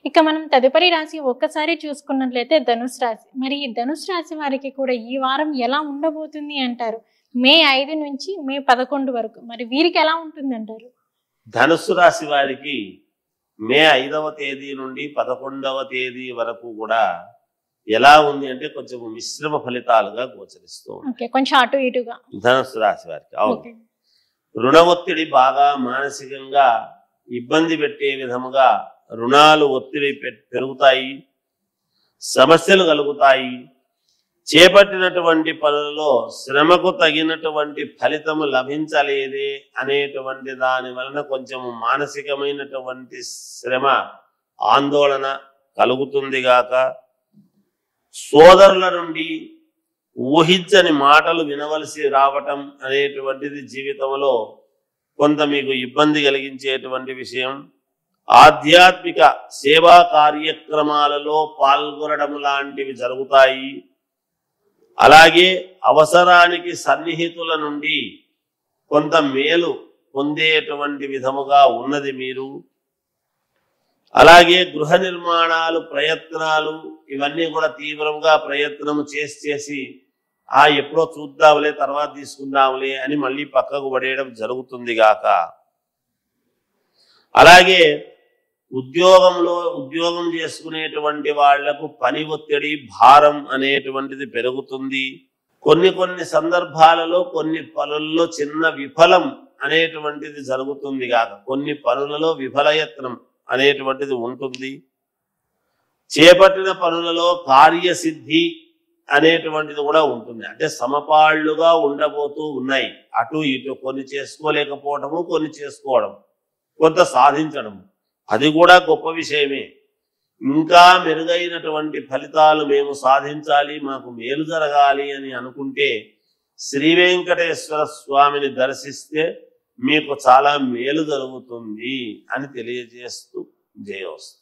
ఇక మనం తదుపరి రాశి ఒక్కసారి చూసుకున్నట్లయితే ధనుసు రాశి. మరి ఈ ధనుసు రాశి వారికి కూడా ఈ వారం ఎలా ఉండబోతుంది అంటారు? మే 5 నుంచి మే 11 వరకు మరి వీరికి ఎలా ఉంటుంది అంటారు? ధనుస్సు రాశి వారికి మే 5వ తేదీ నుండి 11వ తేదీ వరకు కూడా ఎలా ఉంది అంటే కొంచెం మిశ్రమ ఫలితాలుగా గోచరిస్తూ ఉంది. కొంచెం అటు ఇటుగా ధనుస్సు రాశి వారికి. అవును, రుణ ఒత్తిడి బాగా మానసికంగా ఇబ్బంది పెట్టే విధముగా రుణాలు ఒత్తిడి పెరుగుతాయి, సమస్యలు కలుగుతాయి. చేపట్టినటువంటి పనులలో శ్రమకు తగినటువంటి ఫలితము లభించలేదే అనేటువంటి దాని వలన కొంచెం మానసికమైనటువంటి శ్రమ, ఆందోళన కలుగుతుంది గాక, సోదరుల నుండి ఊహించని మాటలు వినవలసి రావటం అనేటువంటిది జీవితంలో కొంత మీకు ఇబ్బంది కలిగించేటువంటి విషయం. ఆధ్యాత్మిక సేవా కార్యక్రమాలలో పాల్గొనడం లాంటివి జరుగుతాయి. అలాగే అవసరానికి సన్నిహితుల నుండి కొంత మేలు పొందేటువంటి విధముగా ఉన్నది మీరు. అలాగే గృహ నిర్మాణాలు, ప్రయత్నాలు ఇవన్నీ కూడా తీవ్రంగా ప్రయత్నం చేసి ఎప్పుడో చూద్దాంలే, తర్వాత తీసుకుందాంలే అని మళ్ళీ పక్కకు పడేయడం జరుగుతుంది గాక. అలాగే ఉద్యోగం చేసుకునేటువంటి వాళ్లకు పని ఒత్తిడి, భారం అనేటువంటిది పెరుగుతుంది. కొన్ని సందర్భాలలో కొన్ని పనుల్లో చిన్న విఫలం అనేటువంటిది జరుగుతుంది గాక, కొన్ని పనులలో విఫలయత్నం అనేటువంటిది ఉంటుంది. చేపట్టిన పనులలో కార్యసిద్ధి అనేటువంటిది కూడా ఉంటుంది. అంటే సమపాళ్లుగా ఉండబోతూ ఉన్నాయి. అటు ఇటు కొన్ని చేసుకోలేకపోవడము, కొన్ని చేసుకోవడం, కొంత సాధించడం, అది కూడా గొప్ప విషయమే. ఇంకా మెరుగైనటువంటి ఫలితాలు మేము సాధించాలి, మాకు మేలు జరగాలి అని అనుకుంటే శ్రీ వెంకటేశ్వర స్వామిని దర్శిస్తే మీకు చాలా మేలు జరుగుతుంది అని తెలియజేస్తూ జయోస్తు.